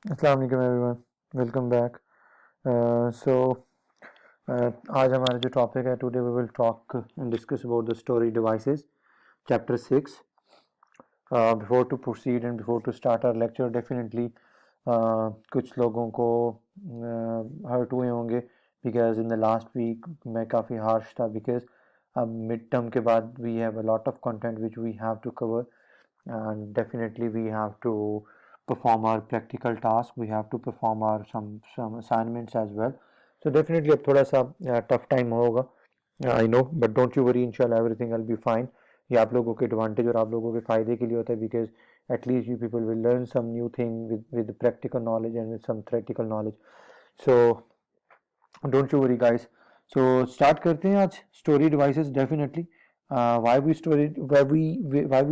अस्सलाम वालेकुम everyone, welcome back. सो आज हमारा जो टॉपिक है, today we will talk and discuss about the storage devices, chapter 6। Before to proceed and before to start our lecture, definitely कुछ लोगों को हर्ट हुए होंगे because in the last week मैं काफ़ी हार्श था, बिकॉज अब मिड टर्म के बाद we have a lot of content which we have to cover, and definitely we have to perform our practical task, we have to perform our some assignments as well. So definitely अब थोड़ा सा tough time होगा, I know, but don't you worry, inshallah everything will be fine. ये आप लोगों के advantage और आप लोगों के फ़ायदे के लिए होता है, because at least you people will learn some new thing with practical knowledge and with some theoretical knowledge. So don't you worry guys. So start करते हैं आज story devices. Definitely why we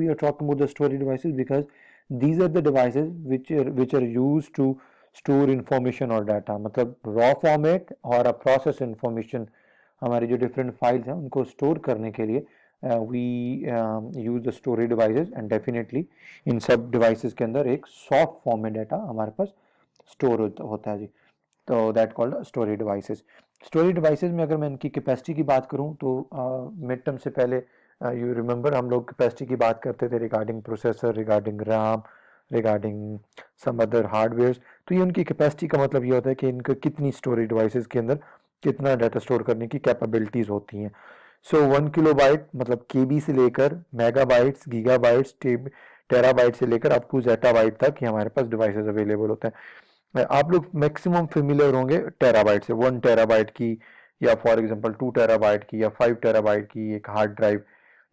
are talking about the story devices, because these are the devices which are used to store information or data, मतलब raw format और a process information, हमारी जो different files हैं उनको store करने के लिए we use the story devices, and definitely इन सब devices के अंदर एक soft form में data हमारे पास store होता है जी। तो that called storage devices. Storage devices में अगर मैं इनकी कैपेसिटी की बात करूं तो मिड टर्म से पहले यू रिमेंबर हम लोग कैपेसिटी की बात करते थे regarding processor, regarding RAM, regarding some other hardware. तो ये उनकी कैपेसिटी का मतलब ये होता है कि इनका कितनी स्टोरेज डिवाइसेस के अंदर कितना डाटा स्टोर करने की कैपेबिलिटीज होती हैं। सो 1 किलोबाइट मतलब केबी से लेकर मेगाबाइट्स, गीगाबाइट्स, टेराबाइट से लेकर अप टू जेटाबाइट तक ये हमारे पास डिवाइसेस अवेलेबल होते हैं। आप लोग मैक्सिमम फेमिलियर होंगे टेराबाइट से, 1 टेराबाइट की या फॉर एग्जांपल 2 टेराबाइट की या 5 टेराबाइट की एक हार्ड ड्राइव।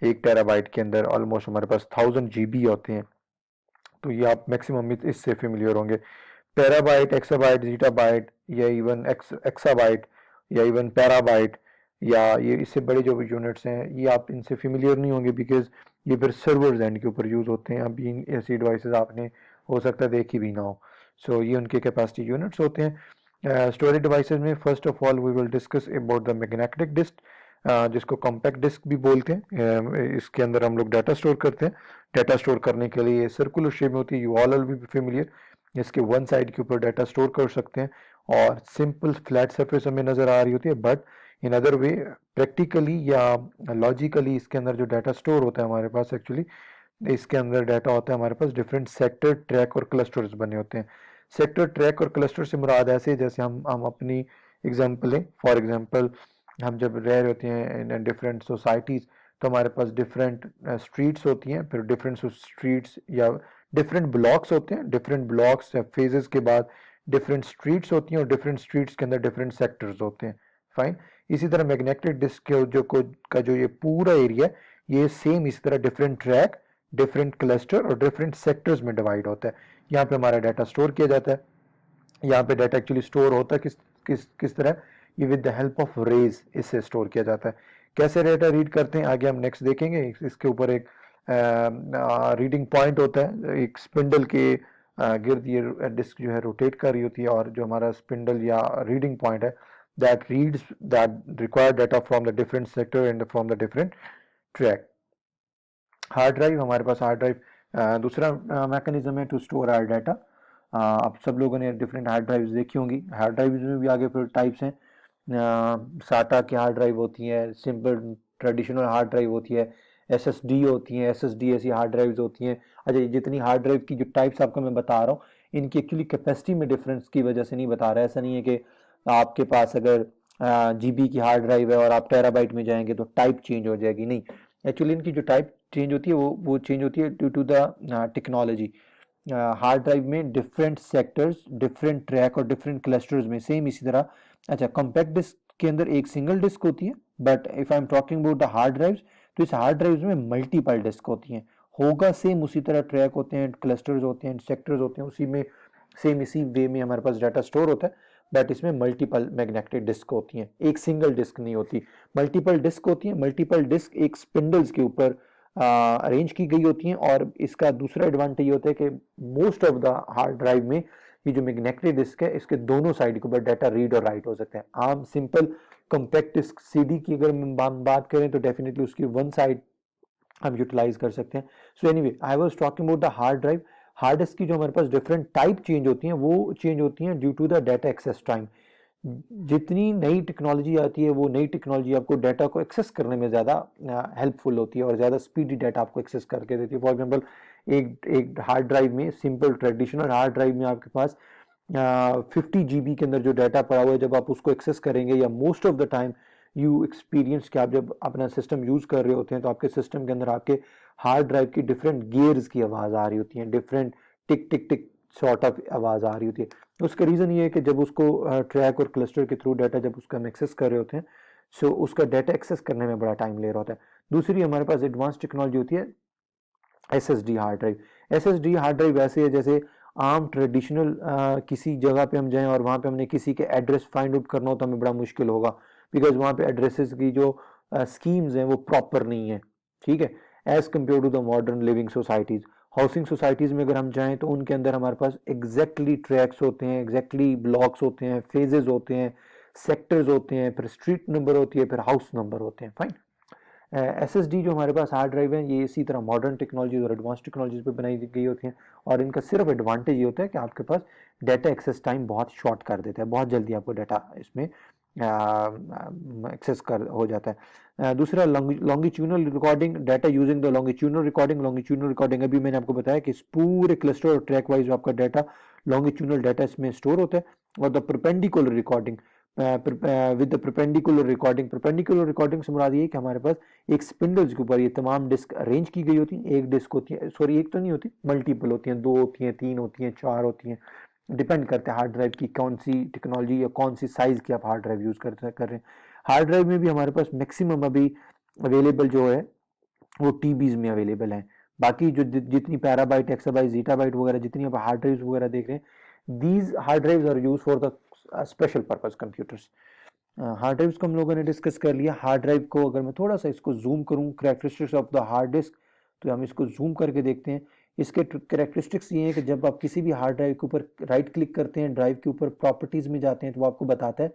1 टेराबाइट के अंदर ऑलमोस्ट हमारे पास 1000 GB होते हैं, तो ये आप मैक्सिमम इससे फेमिलियर होंगे। टेराबाइट, एक्साबाइट, जीटाबाइट या इवन एक्साबाइट या इवन पैराबाइट या ये इससे बड़े जो भी यूनिट्स हैं ये आप इनसे फेमिलियर नहीं होंगे, बिकॉज ये फिर सर्वर्स एंड के ऊपर यूज़ होते हैं। अभी ऐसी डिवाइसेस आपने हो सकता है देखी भी ना हो। सो ये उनके कैपेसिटी यूनिट्स होते हैं। स्टोरेज डिवाइसेस में first of all we will discuss about the magnetic disk, जिसको कॉम्पैक्ट डिस्क भी बोलते हैं। इसके अंदर हम लोग डाटा स्टोर करते हैं। डाटा स्टोर करने के लिए सर्कुलर शेप में होती है, you all will be familiar. इसके वन साइड के ऊपर डाटा स्टोर कर सकते हैं और सिंपल फ्लैट सरफेस हमें नज़र आ रही होती है, but in other way practically या लॉजिकली इसके अंदर जो डाटा स्टोर होता है हमारे पास, एक्चुअली इसके अंदर डाटा होता है हमारे पास डिफरेंट सेक्टर, ट्रैक और क्लस्टर्स बने होते हैं। सेक्टर, ट्रैक और क्लस्टर से मुराद ऐसे जैसे हम अपनी एग्जांपल लें, फॉर एग्जांपल हम जब रह रहे होते हैं इन डिफरेंट सोसाइटीज़, तो हमारे पास डिफरेंट स्ट्रीट्स होती हैं, फिर डिफरेंट स्ट्रीट्स या डिफरेंट ब्लॉक्स होते हैं, डिफरेंट ब्लॉक्स या फेजेस के बाद डिफरेंट स्ट्रीट्स होती हैं और डिफरेंट स्ट्रीट्स के अंदर डिफरेंट सेक्टर्स होते हैं। फाइन। इसी तरह मैग्नेटिक डिस्क के जो ये पूरा एरिया, ये सेम इसी तरह डिफरेंट ट्रैक, डिफरेंट क्लस्टर और डिफरेंट सेक्टर्स में डिवाइड होता है। यहाँ पे हमारा डाटा स्टोर किया जाता है। यहाँ पे डाटा एक्चुअली स्टोर होता है किस किस किस तरह, ये with the help of rays इससे स्टोर किया जाता है। कैसे डाटा रीड करते हैं आगे हम नेक्स्ट देखेंगे। इसके ऊपर एक रीडिंग पॉइंट होता है, एक स्पिंडल के गिर्द ये डिस्क जो है रोटेट कर रही होती है, और जो हमारा स्पिंडल या रीडिंग पॉइंट है that reads that required data from the different sector and from the different track. Hard drive, हमारे पास हार्ड ड्राइव दूसरा मैकेनिज्म है टू स्टोर आर डाटा। आप सब लोगों ने डिफरेंट हार्ड ड्राइव्स देखी होंगी। हार्ड ड्राइव में भी आगे फिर टाइप्स हैं। साटा की हार्ड ड्राइव होती है, सिंपल ट्रेडिशनल हार्ड ड्राइव होती है, एसएसडी होती हैं, एसएसडी ऐसी हार्ड ड्राइव्स होती हैं। अच्छा, ये जितनी हार्ड ड्राइव की जो टाइप्स आपको मैं बता रहा हूँ, इनकी एक्चुअली कैपेसिटी में डिफरेंस की वजह से नहीं बता रहा है। ऐसा नहीं है कि आपके पास अगर जीबी की हार्ड ड्राइव है और आप टेराबाइट में जाएंगे तो टाइप चेंज हो जाएगी, नहीं। एक्चुअली इनकी जो टाइप चेंज होती है वो चेंज होती है due to the technology. Hard drive में डिफरेंट सेक्टर्स, डिफरेंट ट्रैक और डिफरेंट क्लस्टर्स में सेम इसी तरह। अच्छा, कॉम्पैक्ट डिस्क के अंदर एक सिंगल डिस्क होती है, but if I am talking about the hard drives, तो इस हार्ड ड्राइव्स में मल्टीपल डिस्क होती हैं। होगा सेम उसी तरह, ट्रैक होते हैं, क्लस्टर्स होते हैं, सेक्टर्स होते हैं, उसी में सेम इसी वे में हमारे पास डाटा स्टोर होता है, बट इसमें मल्टीपल मैग्नेटिक डिस्क होती हैं, एक सिंगल डिस्क नहीं होती, मल्टीपल डिस्क होती हैं। मल्टीपल डिस्क एक स्पिंडल्स के ऊपर अरेंज की गई होती हैं, और इसका दूसरा एडवांटेज ये होता है कि most of the hard drive में ये जो मैग्नेटिक डिस्क है इसके दोनों साइड के ऊपर डाटा रीड और राइट हो सकते हैं। आम सिंपल कॉम्पैक्ट डिस्क सीडी की अगर हम बात करें तो डेफिनेटली उसकी वन साइड हम यूटिलाइज कर सकते हैं। So anyway, I was talking about the hard drive. Hard disk की जो हमारे पास डिफरेंट टाइप चेंज होती हैं वो चेंज होती हैं due to the data access time. जितनी नई टेक्नोलॉजी आती है वो नई टेक्नोलॉजी आपको डाटा को एक्सेस करने में ज़्यादा हेल्पफुल होती है और ज़्यादा स्पीडी डाटा आपको एक्सेस करके देती है। फॉर एग्जांपल एक एक हार्ड ड्राइव में, सिंपल ट्रेडिशनल हार्ड ड्राइव में आपके पास 50 GB के अंदर जो डाटा पड़ा हुआ है, जब आप उसको एक्सेस करेंगे या most of the time you experience कि आप जब अपना सिस्टम यूज़ कर रहे होते हैं तो आपके सिस्टम के अंदर आपके हार्ड ड्राइव की डिफरेंट गियर्स की आवाज़ आ रही होती है, different tick tick tick sort of आवाज़ आ रही होती है। उसका रीज़न ये है कि जब उसको ट्रैक और क्लस्टर के थ्रू डाटा जब उसका हम एक्सेस कर रहे होते हैं, सो उसका डाटा एक्सेस करने में बड़ा टाइम ले रहा होता है। दूसरी हमारे पास एडवांस टेक्नोलॉजी होती है SSD hard drive. SSD hard drive ऐसे है जैसे आम ट्रेडिशनल किसी जगह पे हम जाएं और वहाँ पे हमने किसी के एड्रेस फाइंड आउट करना हो तो हमें बड़ा मुश्किल होगा, बिकॉज वहाँ पे एड्रेसेस की जो स्कीम्स हैं वो प्रॉपर नहीं है, ठीक है, as compare to the modern living societies. Housing societies में अगर हम जाएं तो उनके अंदर हमारे पास एग्जैक्टली ट्रैक्स होते हैं, एग्जैक्टली ब्लॉक्स होते हैं, फेजेस होते हैं, सेक्टर्स होते हैं, फिर स्ट्रीट नंबर होती है, फिर हाउस नंबर होते हैं, फाइन। SSD जो हमारे पास हार्ड ड्राइव है ये इसी तरह मॉडर्न टेक्नोलॉजीज और एडवांस टेक्नोलॉजीज पे बनाई गई होती हैं और इनका सिर्फ एडवांटेज ये होता है कि आपके पास डाटा एक्सेस टाइम बहुत शॉर्ट कर देता है, बहुत जल्दी आपको डाटा इसमें एक्सेस कर हो जाता है। दूसरा longitudinal recording, data using the longitudinal recording अभी मैंने आपको बताया कि इस पूरे क्लस्टर और ट्रैक वाइज आपका डाटा लॉन्गिट्यूडनल डाटा इसमें स्टोर होता है। और the perpendicular recording with the perpendicular recording से मुराद ये है कि हमारे पास एक स्पिंडल्स के ऊपर ये तमाम डिस्क अरेंज की गई होती हैं। एक डिस्क होती है, सॉरी एक तो नहीं होती, मल्टीपल होती हैं, 2 होती हैं, 3 होती हैं, 4 होती हैं, डिपेंड करता है हार्ड ड्राइव की कौन सी टेक्नोलॉजी या कौन सी साइज की आप हार्ड ड्राइव यूज कर रहे हैं। हार्ड ड्राइव में भी हमारे पास मैक्सिमम अभी अवेलेबल जो है वो टीबीज में अवेलेबल है। बाकी जो जितनी पैराबाइट, एक्साबाइट, जीटाबाइट वगैरह जितनी आप हार्ड ड्राइव्स वगैरह देख रहे हैं, these hard drives are use for the special purpose computers. Hard drives को हम लोगों ने डिस्कस कर लिया। हार्ड ड्राइव को अगर मैं थोड़ा सा इसको जूम करूं, characteristics of the hard disk, तो हम इसको जूम करके देखते हैं। इसके कैरेक्टरिस्टिक्स ये हैं कि जब आप किसी भी हार्ड ड्राइव के ऊपर राइट क्लिक करते हैं, ड्राइव के ऊपर प्रॉपर्टीज में जाते हैं, तो वो आपको बताता है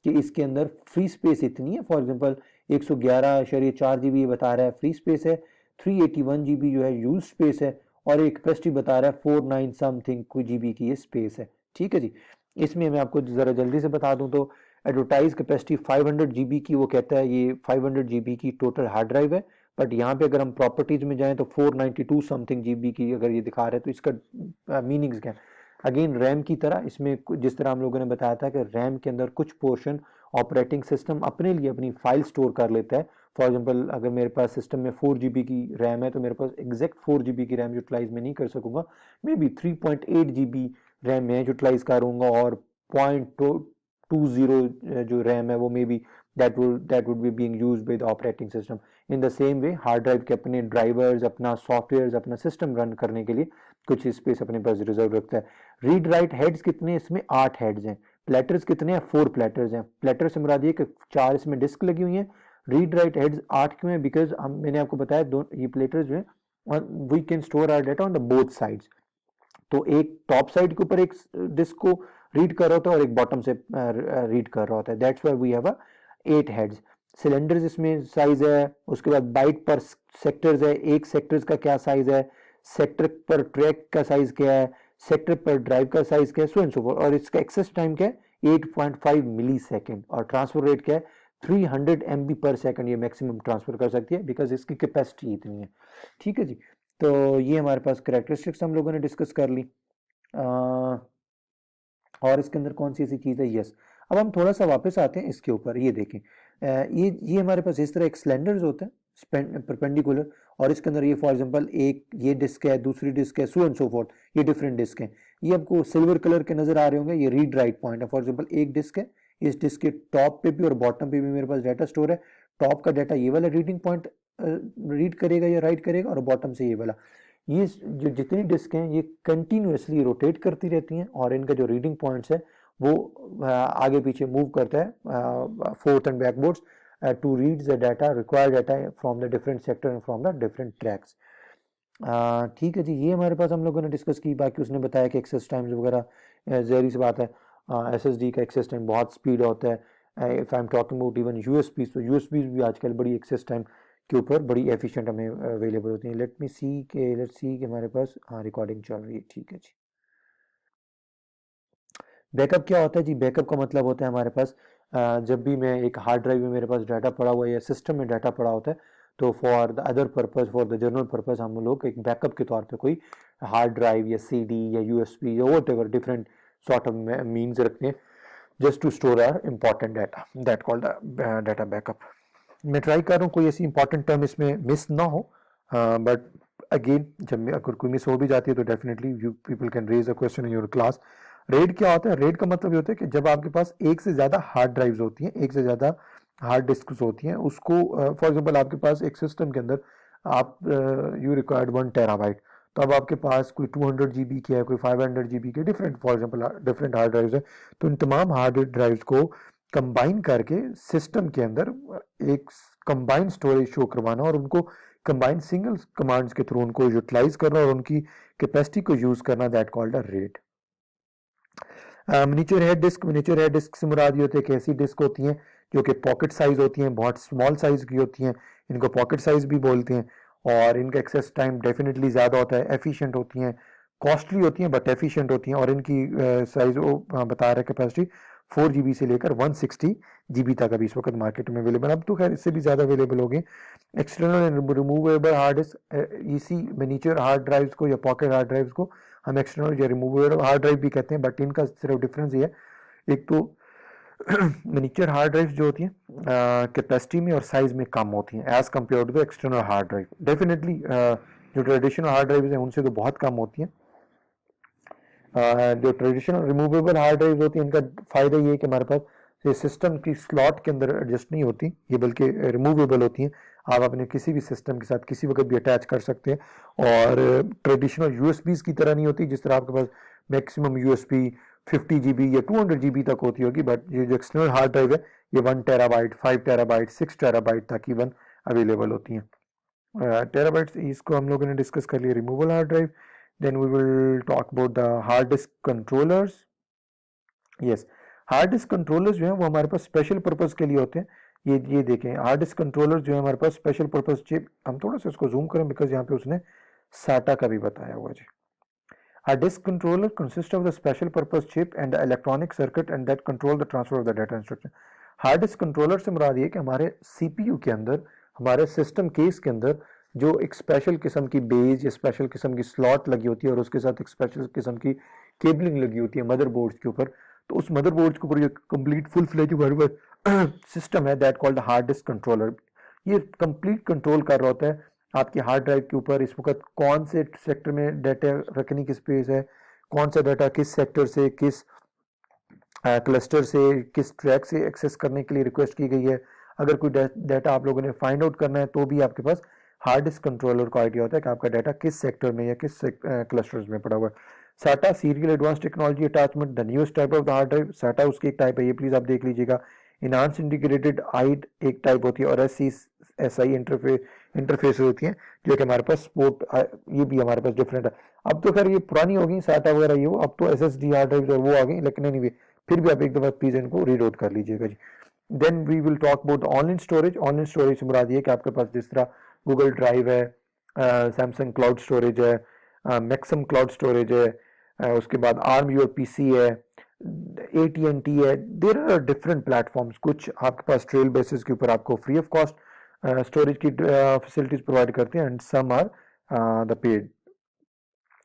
कि इसके अंदर फ्री स्पेस इतनी है। फॉर एग्जांपल 111.4 GB ये बता रहा है फ्री स्पेस है, 381 GB जो है यूज स्पेस है, और एक कैपेसिटी बता रहा है 49 समथिंग कोई GB की ये स्पेस है, ठीक है जी। इसमें मैं आपको जरा जल्दी से बता दूं तो एडवर्टाइज कैपेसिटी 500 GB की वो कहता है, ये 500 GB की टोटल हार्ड ड्राइव है। बट यहाँ पे अगर हम प्रॉपर्टीज में जाएं तो 492 समथिंग GB की अगर ये दिखा रहा है, तो इसका मीनिंग्स क्या है? अगेन रैम की तरह इसमें जिस तरह हम लोगों ने बताया था कि रैम के अंदर कुछ पोर्शन ऑपरेटिंग सिस्टम अपने लिए अपनी फाइल स्टोर कर लेता है। फॉर एग्जांपल अगर मेरे पास सिस्टम में 4 GB की रैम है तो मेरे पास एग्जैक्ट 4 GB की रैम यूटिलाइज में नहीं कर सकूंगा, मे बी 3.8 GB रैम में यूटिलाइज करूंगा और 0.20 जो रैम है वो may be that would be being used by the operating system. In the same way hard drive के अपने ड्राइवर्स, अपना सॉफ्टवेयर, अपना सिस्टम रन करने के लिए कुछ स्पेस अपने पास रिजर्व रखता है। रीड राइट हेड्स कितने, इसमें 8 हेड्स हैं। प्लेटर्स कितने हैं, 4 प्लेटर्स हैं। प्लेटर से मुराद ये कि 4 इसमें डिस्क लगी हुई हैं। रीड राइट हेड्स 8 क्यों है, बिकॉज मैंने आपको बताया दो ये प्लेटर्स जो है we can store our data on the both sides. तो एक टॉप साइड के ऊपर एक डिस्क को रीड कर रहा होता है और एक बॉटम से रीड कर रहा होता है, that's why we have a 8 heads. Cylinders इसमें साइज है, उसके बाद बाइट पर सेक्टर्स है, एक सेक्टर्स का क्या साइज है, सेक्टर पर ट्रैक का साइज क्या है, सेक्टर पर ड्राइव का साइज क्या है, सो एंड सो फोर्थ। और इसका एक्सेस टाइम क्या है 8.5 मिली सेकेंड, और ट्रांसफर रेट क्या है 300 MB पर सेकंड, ये मैक्सिमम ट्रांसफर कर सकती है बिकॉज इसकी कैपेसिटी इतनी है, ठीक है जी। तो ये हमारे पास करेक्टरिस्टिक्स हम लोगों ने डिस्कस कर ली। और इसके अंदर कौन सी ऐसी चीज़ है, यस। अब हम थोड़ा सा वापस आते हैं इसके ऊपर, ये देखें ये हमारे पास इस तरह एक सिलेंडर्स होता है परपेंडिकुलर, और इसके अंदर ये फॉर एग्जांपल एक ये डिस्क है, दूसरी डिस्क है, सो एंड सो फोर्थ, ये डिफरेंट डिस्क हैं। ये आपको सिल्वर कलर के नजर आ रहे होंगे, ये रीड राइट पॉइंट है। फॉर एग्जांपल एक डिस्क है, इस डिस्क के टॉप पे भी और बॉटम पे भी मेरे पास डाटा स्टोर है। टॉप का डाटा ये वाला रीडिंग पॉइंट रीड करेगा या राइट करेगा, और बॉटम से ये वाला। ये जो जितनी डिस्क हैं ये कंटिन्यूसली रोटेट करती रहती हैं, और इनका जो रीडिंग पॉइंट्स है वो आगे पीछे मूव करता है forth and backwards to read the data, required data from the different sector and from the different tracks. ठीक है जी, ये हमारे पास हम लोगों ने डिस्कस की। बाकी उसने बताया कि एक्सेस टाइम्स वगैरह ज़ाहिर सी बात है, SSD का एक्सेस टाइम बहुत स्पीड होता है। If I am talking about even USB, तो यूएसबी भी आजकल बड़ी एक्सेस टाइम के ऊपर बड़ी एफिशिएंट हमें अवेलेबल होती हैं। लेट्स सी कि हमारे पास हाँ रिकॉर्डिंग चल रही है, ठीक है जी। बैकअप क्या होता है जी? बैकअप का मतलब होता है हमारे पास जब भी मैं एक हार्ड ड्राइव में मेरे पास डाटा पड़ा हुआ है या सिस्टम में डाटा पड़ा होता है, तो for the other purpose, for the general purpose हम लोग एक बैकअप के तौर पे कोई हार्ड ड्राइव या सीडी या यूएसबी या whatever different sort of means रखते हैं just to store our important data, that called data backup. मैं ट्राई कर रहा हूँ कोई ऐसी इंपॉर्टेंट टर्म इसमें मिस ना हो, बट अगेन जब अगर कोई मिस हो भी जाती है तो definitely you people can raise a question in your class. RAID क्या होता है? रेड का मतलब ये होता है कि जब आपके पास एक से ज़्यादा हार्ड ड्राइव्स होती हैं, एक से ज़्यादा हार्ड डिस्क होती हैं, उसको फॉर एग्जांपल आपके पास एक सिस्टम के अंदर आप यू रिक्वायर्ड 1 टेराबाइट, तो अब आपके पास कोई 200 GB की है, कोई 500 GB की, different for example different hard drives है, तो इन तमाम हार्ड ड्राइव्स को कंबाइन करके सिस्टम के अंदर एक कंबाइंड स्टोरेज शो करवाना और उनको कंबाइंड सिंगल कमांड्स के थ्रू उनको यूटिलाइज करना और उनकी कैपेसिटी को यूज करना, that called a RAID. Miniature head disk से मुराद ये होते हैं कि ऐसी डिस्क होती हैं जो कि पॉकेट साइज होती हैं, बहुत स्मॉल साइज की होती हैं, इनको पॉकेट साइज भी बोलते हैं, और इनका एक्सेस टाइम डेफिनेटली ज़्यादा होता है, एफिशिएंट होती हैं, कॉस्टली होती हैं बट एफिशिएंट होती हैं, और इनकी साइज वो बता रहे कैपेसिटी 4 GB से लेकर 160 GB तक अभी इस वक्त मार्केट में अवेलेबल, अब तो खैर इससे भी ज़्यादा अवेलेबल हो गई। External and removable hard disk, इसी मिनिएचर हार्ड ड्राइव्स को या पॉकेट हार्ड ड्राइव्स को हम एक्सटर्नल या रिमूवेबल हार्ड ड्राइव भी कहते हैं, बट इनका सिर्फ डिफरेंस ये है, एक तो मिनिएचर हार्ड ड्राइव्स जो होती हैं कैपेसिटी में और साइज में कम होती हैं as compare to the external hard drive. Definitely जो ट्रेडिशनल हार्ड ड्राइव्स हैं उनसे तो बहुत कम होती हैं। जो ट्रेडिशनल रिमूवेबल हार्ड ड्राइव होती है इनका फ़ायदा ये है कि हमारे पास ये सिस्टम की स्लॉट के अंदर एडजस्ट नहीं होती, ये बल्कि रिमूवेबल होती हैं, आप अपने किसी भी सिस्टम के साथ किसी वक्त भी अटैच कर सकते हैं, और ट्रेडिशनल यूएसबीज़ की तरह नहीं होती जिस तरह आपके पास मैक्सिमम यूएसबी 50 GB या 200 GB तक होती होगी, बट ये जो एक्सटर्नल हार्ड ड्राइव है ये 1 टेराबाइट, 5 टेराबाइट, 6 टेराबाइट तक इवन अवेलेबल होती हैं। टेराबाइट्स इसको हम लोगों ने डिस्कस कर लिया removable hard drive. Then we will talk about the hard disk controllers. Yes, hard disk controllers जो हैं वो हमारे पास स्पेशल पर्पस के लिए होते हैं। ये देखें, हार्ड डिस्क कंट्रोलर जो है हमारे पास स्पेशल पर्पस चिप, हम थोड़ा सा इसको जूम करें बिकॉज यहाँ पे उसने साटा का भी बताया हुआ जी। A disk controller consists of the special purpose chip and the electronic circuit and that control the transfer of the data instruction. Hard disk controller से मुराद ये कि हमारे सीपीयू के अंदर, हमारे सिस्टम केस के अंदर जो एक स्पेशल किस्म की बेस या स्पेशल किस्म की स्लॉट लगी होती है और उसके साथ एक स्पेशल किस्म की केबलिंग लगी होती है मदरबोर्ड के ऊपर, तो उस मदरबोर्ड के ऊपर ये कंप्लीट फुल फ्लेज सिस्टम है that called hard disk controller. ये कंप्लीट कंट्रोल कर रहा होता है आपकी हार्ड ड्राइव के ऊपर इस वक्त कौन से सेक्टर में डाटा रखने की स्पेस है, कौन सा डाटा किस सेक्टर से, किस क्लस्टर से, किस ट्रैक से एक्सेस करने के लिए रिक्वेस्ट की गई है। अगर कोई डाटा आप लोगों ने फाइंड आउट करना है तो भी आपके पास हार्ड डिस्क कंट्रोलर का आइडिया होता है कि आपका डाटा किस सेक्टर में या किस क्लस्टर्स में पड़ा हुआ है। साटा serial advance technology attachment, the newest type of the hard drive. साटा उसकी एक टाइप है, ये प्लीज आप देख लीजिएगा। इनहांस इंटीग्रेटेड आइड एक टाइप होती है और एस आई इंटरफेस होती है जो कि हमारे पास सपोर्ट, ये भी हमारे पास डिफरेंट है। अब तो खैर ये पुरानी हो गई साटा वगैरह, ये वो अब तो SSD हार्ड ड्राइव और वो आ गई, लेकिन एनीवे फिर भी आप एक दफा प्लीज इनको रीलोड कर लीजिएगा जी। Then we will talk about online storage. Online storage से मुराद ये कि आपके पास जिस तरह गूगल ड्राइव है, सैमसंग क्लाउड स्टोरेज है, मैक्सिम क्लाउड स्टोरेज है, उसके बाद आर्म योर पीसी है, AT&T है, देयर आर डिफरेंट प्लेटफॉर्म्स। कुछ आपके पास ट्रेल बेसिस के ऊपर आपको फ्री ऑफ कॉस्ट स्टोरेज की फैसिलिटीज प्रोवाइड करते हैं and some are the paid,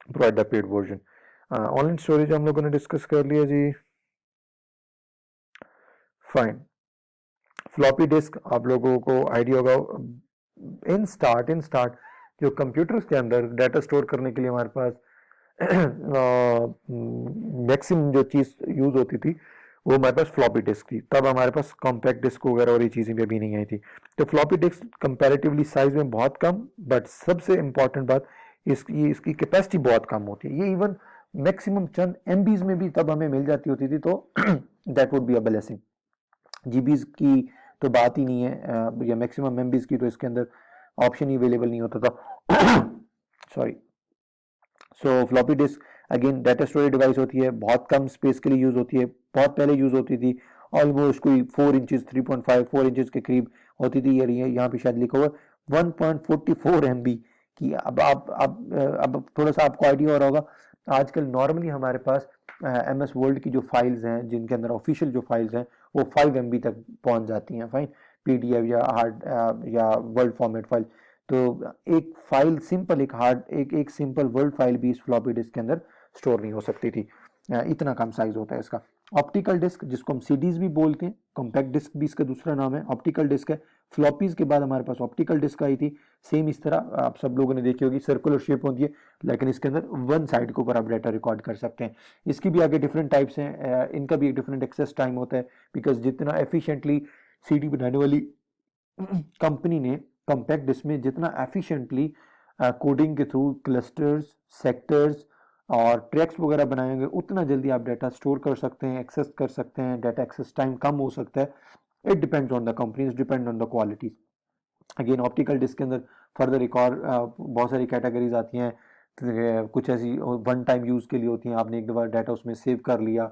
provide the paid version. Online storage हम लोगों ने डिस्कस कर लिया जी, फाइन। फ्लॉपी डिस्क आप लोगों को आइडिया होगा, इन स्टार्ट जो कंप्यूटर्स के अंदर डाटा स्टोर करने के लिए हमारे पास मैक्सिमम जो चीज़ यूज़ होती थी वो हमारे पास फ्लॉपी डिस्क थी। तब हमारे पास कॉम्पैक्ट डिस्क वगैरह और ये चीज़ें भी अभी नहीं आई थी, तो फ्लॉपी डिस्क कंपैरेटिवली साइज में बहुत कम, बट सबसे इंपॉर्टेंट बात इसकी कैपेसिटी बहुत कम होती है। ये इवन मैक्सिमम चंद MBs में भी तब हमें मिल जाती होती थी, तो that would be a blessing. GBs की तो बात ही नहीं है, या मैक्सिमम MBs की तो इसके अंदर ऑप्शन ही अवेलेबल नहीं होता था। Sorry. So floppy disk again data storage device होती है, बहुत कम स्पेस के लिए यूज होती है, बहुत पहले यूज होती थी, ऑलमोस्ट कोई 4 इंचेस 3.5 4 इंचेस के करीब होती थी, यहाँ पे शायद लिखा हुआ 1.44 MB की। अब थोड़ा सा आपको आइडिया हो रहा होगा, आजकल नॉर्मली हमारे पास MS वर्ल्ड की जो फाइल्स हैं, जिनके अंदर ऑफिशियल जो फाइल्स हैं, वो 5 MB तक पहुंच जाती हैं, फाइन, PDF या हार्ड या वर्ड फॉर्मेट फाइल। तो एक फाइल सिंपल, एक सिंपल वर्ड फाइल भी इस फ्लॉपी डिस्क के अंदर स्टोर नहीं हो सकती थी। इतना कम साइज होता है इसका। ऑप्टिकल डिस्क, जिसको हम CDs भी बोलते हैं, कॉम्पैक्ट डिस्क भी इसका दूसरा नाम है, ऑप्टिकल डिस्क है। फ्लॉपीज के बाद हमारे पास ऑप्टिकल डिस्क आई थी। सेम इस तरह आप सब लोगों ने देखी होगी, सर्कुलर शेप होती है, लेकिन इसके अंदर वन साइड के ऊपर आप डाटा रिकॉर्ड कर सकते हैं। इसकी भी आगे डिफरेंट टाइप्स हैं, इनका भी एक डिफरेंट एक्सेस टाइम होता है, बिकॉज जितना एफिशिएंटली CD बनाने वाली कंपनी ने कॉम्पैक्ट डिस्क में जितना एफिशिएंटली कोडिंग के थ्रू क्लस्टर्स, सेक्टर्स और ट्रैक्स वगैरह बनाएंगे, उतना जल्दी आप डाटा स्टोर कर सकते हैं, एक्सेस कर सकते हैं, डाटा एक्सेस टाइम कम हो सकता है। It depends on the companies, depend on the quality. Again optical disk के अंदर फर्दर एक और बहुत सारी कैटेगरीज आती हैं। कुछ ऐसी वन टाइम यूज़ के लिए होती हैं, आपने एक दफ़ा डाटा उसमें सेव कर लिया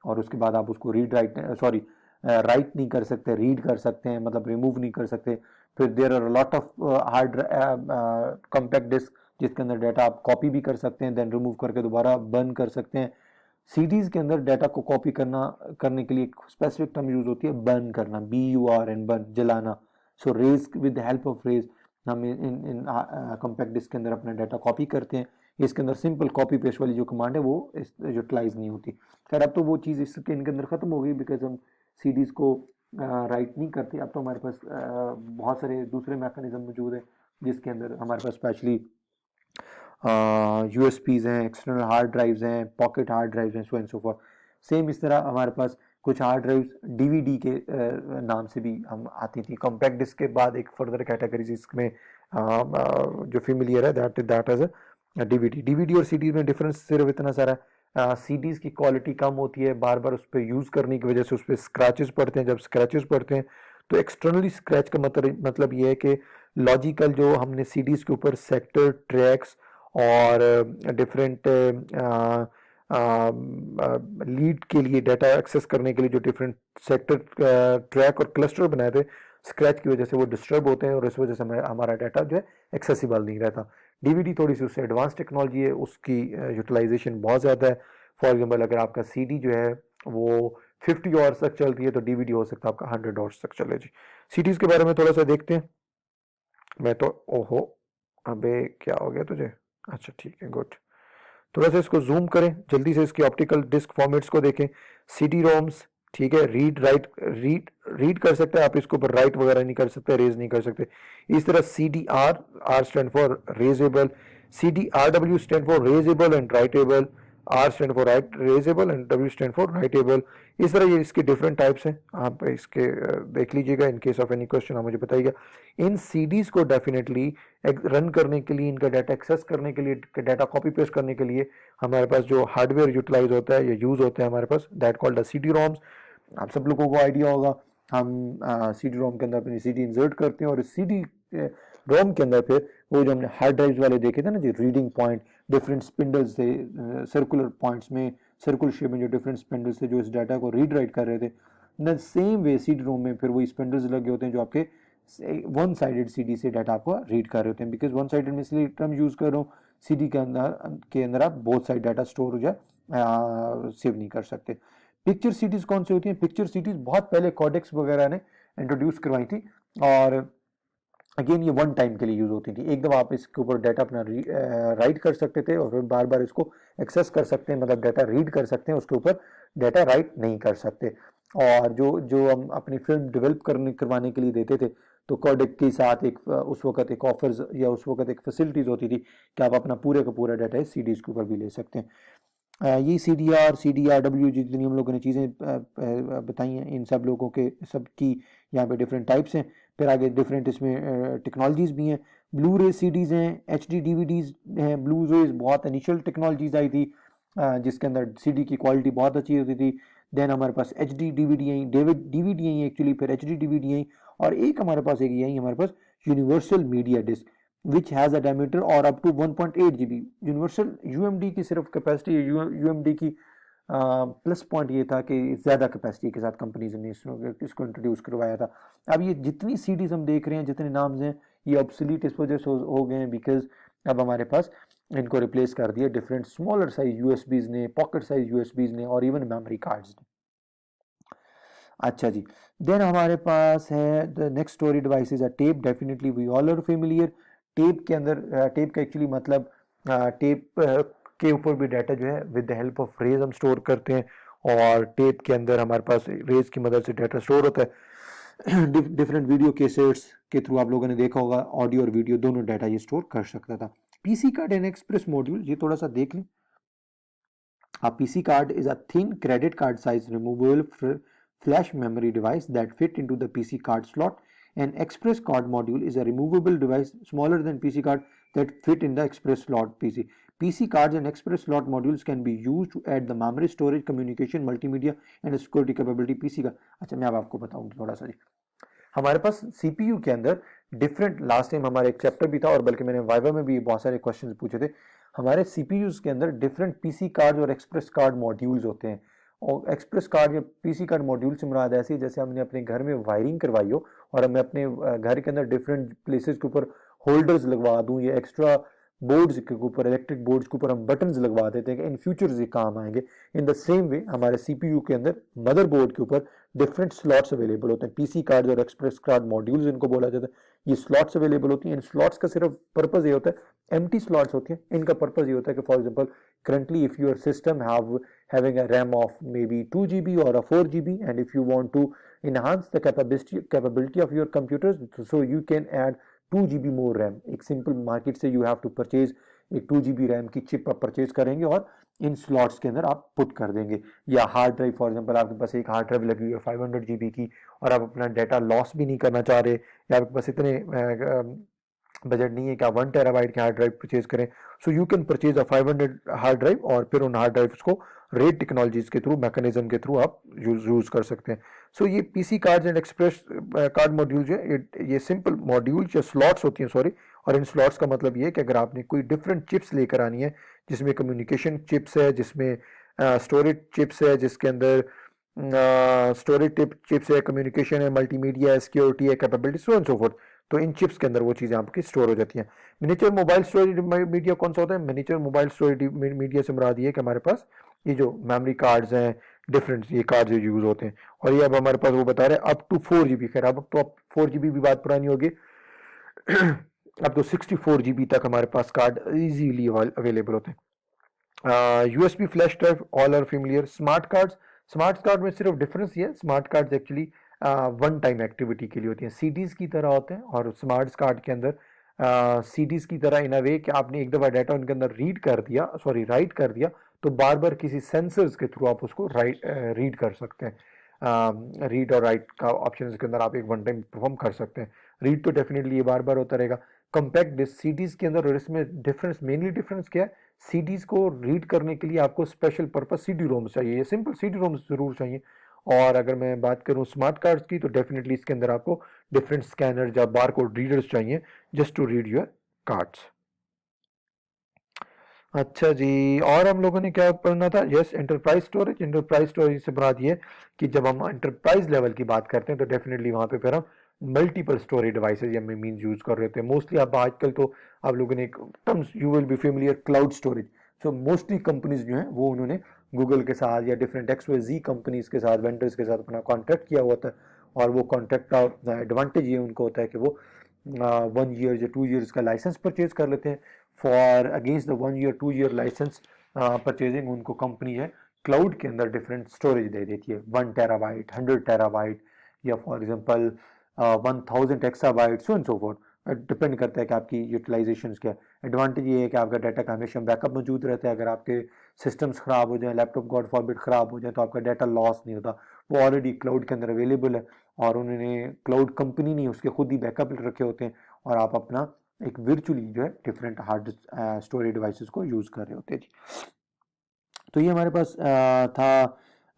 और उसके बाद आप उसको राइट नहीं कर सकते, रीड कर सकते हैं, मतलब रिमूव नहीं कर सकते। फिर there are lot of hard compact disk, जिसके अंदर डाटा आप कॉपी भी कर सकते हैं, देन रिमूव करके दोबारा बर्न कर सकते हैं। CDs के अंदर डाटा को कॉपी करने के लिए एक स्पेसिफिक टर्म यूज होती है, बर्न करना, BURN, बर्न, जलाना। So rays, with the help of rays हम इन कॉम्पैक्ट डिस्क के अंदर अपना डाटा कॉपी करते हैं। इसके अंदर सिंपल कॉपी पेस्ट वाली जो कमांड है वो यूटिलाइज नहीं होती। खैर अब तो वो चीज़ इनके अंदर ख़त्म हो गई, बिकॉज हम CDs को राइट नहीं करते। अब तो हमारे पास बहुत सारे दूसरे मैकेनिज्म मौजूद है, जिसके अंदर हमारे पास स्पेशली USPs हैं, एक्सटर्नल हार्ड ड्राइव्स हैं, पॉकेट हार्ड ड्राइव्स हैं, सो एंड सो फॉर। सेम इस तरह हमारे पास कुछ हार्ड ड्राइव्स DVD के नाम से भी हम आती थी। कॉम्पैक्ट डिस्क के बाद एक फर्दर कैटेगरी इसमें जो फेमिलियर है, दैट इज DVD और CD में डिफरेंस सिर्फ इतना सारा है, CDs की क्वालिटी कम होती है, बार बार उस पर यूज़ करने की वजह से उस पर स्क्रैचेस पड़ते हैं। जब स्क्रैचेस पड़ते हैं तो एक्सटर्नली स्क्रैच का मतलब ये है कि लॉजिकल जो हमने CDs के ऊपर सेक्टर, ट्रैक्स और डिफरेंट लीड के लिए, डाटा एक्सेस करने के लिए जो डिफरेंट सेक्टर, ट्रैक और क्लस्टर बनाए थे, स्क्रैच की वजह से वो डिस्टर्ब होते हैं और इस वजह से हमारा डाटा जो है एक्सेसिबल नहीं रहता। DVD थोड़ी सी उससे एडवांस टेक्नोलॉजी है, उसकी यूटिलाइजेशन बहुत ज़्यादा है। फॉर एग्जाम्पल अगर आपका CD जो है वो 50 आवर्स तक चलती है, तो DVD हो सकता है आपका 100 आवर्स तक चले जी। CDs के बारे में थोड़ा सा देखते हैं। मैं तो ओहो, अबे क्या हो गया तुझे? अच्छा ठीक है, गुड। थोड़ा सा इसको जूम करें, जल्दी से इसकी ऑप्टिकल डिस्क फॉर्मेट्स को देखें। CD-ROMs, ठीक है, रीड कर सकते हैं आप, इसके ऊपर राइट वगैरह नहीं कर सकते, रेज नहीं कर सकते। इस तरह CDR, R stand for erasable, CDRW stand for erasable and writable, R stand for erasable and W stand for writable. इस तरह ये इसके डिफरेंट टाइप्स हैं, आप इसके देख लीजिएगा। In case of any question आप मुझे बताइएगा। इन CDs को डेफिनेटली रन करने के लिए, इनका डाटा एक्सेस करने के लिए, डाटा कॉपी पेस्ट करने के लिए हमारे पास जो हार्डवेयर यूटिलाइज होता है या यूज होता है हमारे पास, दैट कॉल्ड CD-ROMs। आप सब लोगों को आइडिया होगा, हम CD-ROM के अंदर अपनी CD इंसर्ट करते हैं और इस CD-ROM के अंदर फिर वो जो हमने हार्ड ड्राइव वाले देखे थे ना जी, रीडिंग पॉइंट, डिफरेंट स्पिंडल्स थे, सर्कुलर पॉइंट्स में, सर्कुलर शेप में जो डिफरेंट स्पिंडल्स थे जो इस डाटा को रीड राइट कर रहे थे, इन सेम वे CD-ROM में फिर वही स्पिंडल्स लगे होते हैं जो आपके वन साइडेड CD से डाटा आपको रीड कर रहे होते हैं। बिकॉज वन साइडेड में इसलिए टर्म यूज कर रहा हूँ, CD के अंदर आप बोथ साइड डाटा स्टोर हो जाए, सेव नहीं कर सकते। पिक्चर CDs कौन सी होती हैं? पिक्चर CDs बहुत पहले कॉडेक्स वगैरह ने इंट्रोड्यूस करवाई थी, और अगेन ये वन टाइम के लिए यूज होती थी। एक दफ़ा आप इसके ऊपर डाटा अपना राइट कर सकते थे और फिर बार बार इसको एक्सेस कर सकते हैं, मतलब डाटा रीड कर सकते हैं, उसके ऊपर डाटा राइट नहीं कर सकते। और जो हम अपनी फिल्म डेवलप करवाने के लिए देते थे, तो कोडेक के साथ उस वक्त एक ऑफर्स या उस वक्त एक फैसिलिटीज़ होती थी कि आप अपना पूरे का पूरा डाटा इस CDs के ऊपर भी ले सकते हैं। ये CDR, CDRW जितनी हम लोगों ने चीज़ें बताई हैं, इन सब लोगों के सब की यहाँ पे डिफरेंट टाइप्स हैं। फिर आगे डिफरेंट इसमें टेक्नोलॉजीज़ भी हैं। ब्लू रे CDs हैं, HD DVDs हैं। ब्लू रेज बहुत इनिशियल टेक्नोलॉजीज आई थी, जिसके अंदर CD की क्वालिटी बहुत अच्छी होती थी। देन हमारे पास HD DVD आई, DVD आई एक्चुअली, फिर HD DVD आई, और एक हमारे पास एक यही हमारे पास universal media disc, which has a diameter और up to 1.8 GB। Universal UMD की सिर्फ कैपेसिटी, UMD की प्लस पॉइंट ये था कि ज़्यादा कैपेसिटी के साथ कंपनीज ने इसको इंट्रोड्यूस करवाया था। अब ये जितनी CDs हम देख रहे हैं, जितने नाम्स हैं, ये ऑब्सोलीट इस वजह से हो गए हैं बिकॉज अब हमारे पास इनको रिप्लेस कर दिया डिफरेंट स्मॉलर साइज यूएसबीज ने, पॉकेट साइज यूएसबीज ने और इवन मेमोरी कार्ड्स ने। अच्छा जी, देन हमारे पास है the next storage device is a tape. Definitely we all are familiar. Tape के अंदर टेप का एक्चुअली मतलब टेप के ऊपर भी डाटा जो है with the help of rays हम स्टोर करते हैं, और टेप के अंदर हमारे पास रेज की मदद से डाटा स्टोर होता है। डिफरेंट वीडियो केसेट्स के थ्रू आप लोगों ने देखा होगा, ऑडियो और वीडियो दोनों डाटा ये स्टोर कर सकता था। PC card and express module, ये थोड़ा सा देख लें। A PC card is a thin credit card size removable flash memory device that fit into the PC card slot. An express card module is a removable device smaller than PC card that fit in the express slot PC. PC cards and express slot modules can be used to add the memory, storage, communication, multimedia and security capability PC का। अच्छा, मैं अब आपको बताऊंगी थोड़ा सा जी। हमारे पास CPU के अंदर डिफरेंट, लास्ट टाइम हमारे एक चैप्टर भी था और बल्कि मैंने वाइवा में भी बहुत सारे क्वेश्चंस पूछे थे। हमारे सीपीयूज के अंदर डिफरेंट पीसी कार्ड और एक्सप्रेस कार्ड मॉड्यूल्स होते हैं, और एक्सप्रेस कार्ड या पीसी कार्ड मॉड्यूल से मुराद ऐसी है जैसे हमने अपने घर में वायरिंग करवाई हो और हमें अपने घर के अंदर डिफरेंट प्लेसेस के ऊपर होल्डर्स लगवा दूं या एक्स्ट्रा बोर्ड्स के ऊपर, इलेक्ट्रिक बोर्ड्स के ऊपर हम बटन्स लगवा देते हैं कि इन फ्यूचर ये काम आएंगे। इन द सेम वे हमारे सीपीयू के अंदर मदरबोर्ड के ऊपर डिफरेंट स्लॉट्स अवेलेबल होते हैं, पीसी कार्ड और एक्सप्रेस कार्ड मॉड्यूल्स इनको बोला जाता है। ये स्लॉट्स अवेलेबल होती हैं। इन स्लॉट्स का सिर्फ पर्पज ये होता है, एम्प्टी स्लॉट्स होती हैं, इनका पर्पज ये होता है कि for example currently if your system having a RAM of maybe 2 GB or a 4 GB, and if you want to enhance the capability of your computers, so you can add 2 GB more RAM। एक simple market से you have to purchase एक 2 GB RAM की chip आप purchase करेंगे और इन slots के अंदर आप पुट कर देंगे। या हार्ड ड्राइव, फॉर एग्जांपल आपके पास एक हार्ड ड्राइव लगी हुई है 500 GB की और आप अपना डाटा लॉस भी नहीं करना चाह रहे, या आपके पास इतने बजट नहीं है कि आप 1 टेराबाइट की हार्ड ड्राइव परचेज करें, so you can purchase a 500 hard drive और फिर उन हार्ड ड्राइव्स को रेड टेक्नोलॉजीज के थ्रू, मैकेनिज्म के थ्रू आप यूज कर सकते हैं। सो ये PC cards and express card module जो है ये सिंपल मॉड्यूल या स्लॉट्स होती हैं, सॉरी। और इन स्लॉट्स का मतलब ये है कि अगर आपने कोई डिफरेंट चिप्स लेकर आनी है, जिसमें कम्युनिकेशन चिप्स है, जिसमें स्टोरेज चिप्स है, जिसके अंदर स्टोरेज चिप्स है, कम्युनिकेशन है, मल्टीमीडिया है, सिक्योरिटी है, capability, so and so fourth, तो इन चिप्स के अंदर वो चीज़ें आपकी स्टोर हो जाती हैं। मिनिएचर मोबाइल स्टोरेज मीडिया कौन सा होता है? मिनिएचर मोबाइल स्टोरेज मीडिया से मुराद ये है कि हमारे पास ये जो मेमोरी कार्ड्स हैं, डिफरेंट ये कार्ड्स यूज होते हैं, और ये अब हमारे पास वो बता रहे हैं अप टू 4 GB। खैर अब तो 4 GB भी बात पुरानी होगी। अब तो 64 GB तक हमारे पास कार्ड इजीली अवेलेबल होते हैं। USB flash drive, all are familiar. Smart card में सिर्फ डिफरेंस ये है, smart cards actually one time activity के लिए होती हैं, सीडीज की तरह होते हैं, और स्मार्ट कार्ड के अंदर सीडीज की तरह इन अ वे कि आपने एक दफ़ा डाटा उनके अंदर राइट कर दिया, तो बार बार किसी सेंसर्स के थ्रू आप उसको रीड कर सकते हैं। रीड और राइट का ऑप्शन के अंदर आप एक वन टाइम परफॉर्म कर सकते हैं। रीड तो डेफिनेटली ये बार बार होता रहेगा। कंपैक्ट डिस्क सीडीज के अंदर, और इसमें मेनली डिफरेंस क्या है, सीडीज को रीड करने के लिए आपको स्पेशल पर्पस सीडी रोम्स चाहिए, ये सिंपल सीडी रोम्स जरूर चाहिए। और अगर मैं बात करूं स्मार्ट कार्ड्स की, तो डेफिनेटली इसके अंदर आपको डिफरेंट स्कैनर या बारकोड रीडर्स चाहिए just to read your cards. अच्छा जी, और हम लोगों ने क्या पढ़ना था? यस, एंटरप्राइज स्टोरेज से मुराद ये कि जब हम एंटरप्राइज लेवल की बात करते हैं तो डेफिनेटली वहां पे फिर हम मल्टीपल स्टोरेज डिवाइसेज या मीन यूज कर रहे थे। मोस्टली आप आजकल तो आप लोगों ने एक terms you will be familiar, cloud storage. So mostly companies जो हैं वो उन्होंने गूगल के साथ या डिफरेंट XYZ कंपनीज के साथ, वेंडर्स के साथ अपना कॉन्ट्रैक्ट किया हुआ था, और वो कॉन्ट्रैक्ट का एडवांटेज ये उनको होता है कि वो 1 ईयर या 2 ईयर्स का लाइसेंस परचेज कर लेते हैं। For against the 1 year 2 year license purchasing उनको कंपनी है क्लाउड के अंदर डिफरेंट स्टोरेज दे देती है, 1 टेराबाइट, 100 टेराबाइट, या for example 1000 exabyte, so and so forth. Depend करता है कि आपकी यूटिलाइजेशन क्या है। एडवांटेज ये है कि आपका डाटा का हमेशा बैकअप मौजूद रहता है। अगर आपके सिस्टम्स खराब हो जाए, लैपटॉप गॉड फॉरबिड खराब हो जाए, तो आपका डाटा लॉस नहीं होता, वो ऑलरेडी क्लाउड के अंदर अवेलेबल है, और उन्होंने क्लाउड कंपनी नहीं उसके खुद ही बैकअप रखे होते हैं, और आप अपना एक वर्चुअली जो है डिफरेंट हार्ड स्टोरेज डिवाइसेस को यूज कर रहे होते हैं जी। तो ये हमारे पास था,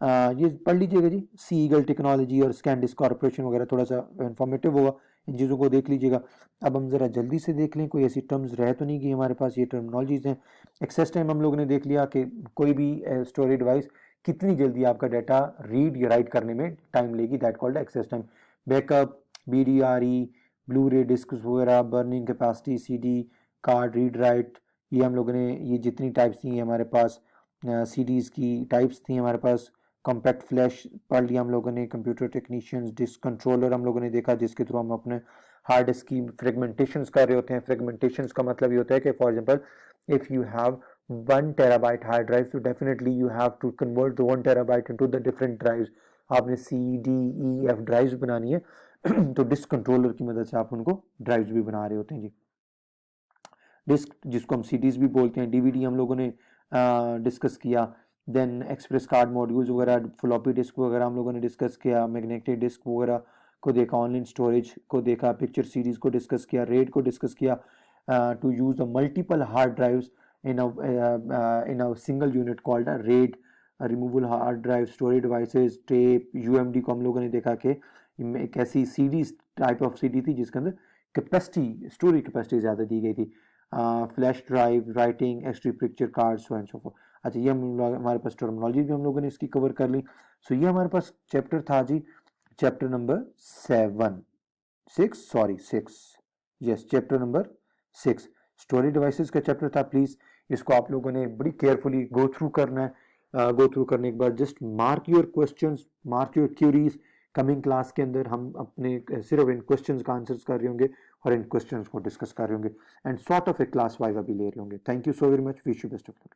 ये पढ़ लीजिएगा जी, सी ईगल टेक्नोलॉजी और स्कैनडिस्क कॉर्पोरेशन वगैरह, थोड़ा सा इंफॉर्मेटिव होगा, इन चीज़ों को देख लीजिएगा। अब हम ज़रा जल्दी से देख लें, कोई ऐसी टर्म्स रह तो नहीं कि हमारे पास ये टर्मिनोलॉजीज हैं। एक्सेस टाइम हम लोगों ने देख लिया कि कोई भी स्टोरेज डिवाइस कितनी जल्दी आपका डाटा रीड या राइट करने में टाइम लेगी, that called access time. Backup, BDRE, Blu ray disk वगैरह, burning capacity, CD, card, read write, ये हम लोगों ने ये जितनी टाइप्स थी हमारे पास, सीडीज़ की टाइप्स थी हमारे पास। कॉम्पैक्ट फ्लैश पढ़ लिया हम लोगों ने, कंप्यूटर टेक्नीशियंस, डिस्क कंट्रोलर हम लोगों ने देखा जिसके थ्रू हम अपने हार्ड डिस्क की फ्रेगमेंटेशंस कर रहे होते हैं। फ्रेगमेंटेशंस का मतलब ये होता है कि for example if you have 1 TB hard drive, so definitely you have to convert the 1 TB into the different drives. आपने C D E F drives बनानी है तो डिस्क कंट्रोलर की मदद से आप उनको ड्राइव्स भी बना रहे होते हैं जी। डिस्क जिसको हम सीडीज भी बोलते हैं, डीवीडी हम लोगों ने डिस्कस किया। देन एक्सप्रेस कार्ड मॉड्यूल्स वगैरह, फ्लॉपी डिस्क वगैरह हम लोगों ने डिस्कस किया। मैग्नेटिक डिस्क वगैरह को देखा, ऑनलाइन स्टोरेज को देखा, पिक्चर सीरीज को डिस्कस किया, रेड को डिस्कस किया, to use the multiple hard drives in a single unit called a RAID, removal hard drive, storage devices, tape, UMD को हम लोगों ने देखा कि एक ऐसी सीडी टाइप ऑफ सीडी थी जिसके अंदर कैपेसिटी, स्टोरेज कैपेसिटी ज़्यादा दी गई थी। Flash drive, writing, xD picture card, so and so forth. अच्छा, ये हमारे पास टर्मिनोलॉजी भी हम लोगों ने इसकी कवर कर ली। सो ये हमारे पास चैप्टर था जी, chapter number 6, yes chapter number 6 storage devices का चैप्टर था। प्लीज इसको आप लोगों ने बड़ी केयरफुली गो थ्रू करना है। गो थ्रू करने के बाद just mark your questions, mark your queries. Coming class के अंदर हम अपने सिर्फ इन क्वेश्चंस का आंसर्स कर रहे होंगे और इन क्वेश्चंस को डिस्कस कर रहे होंगे and sort of A class viva भी ले रहे होंगे। Thank you so very much, wish you best of luck.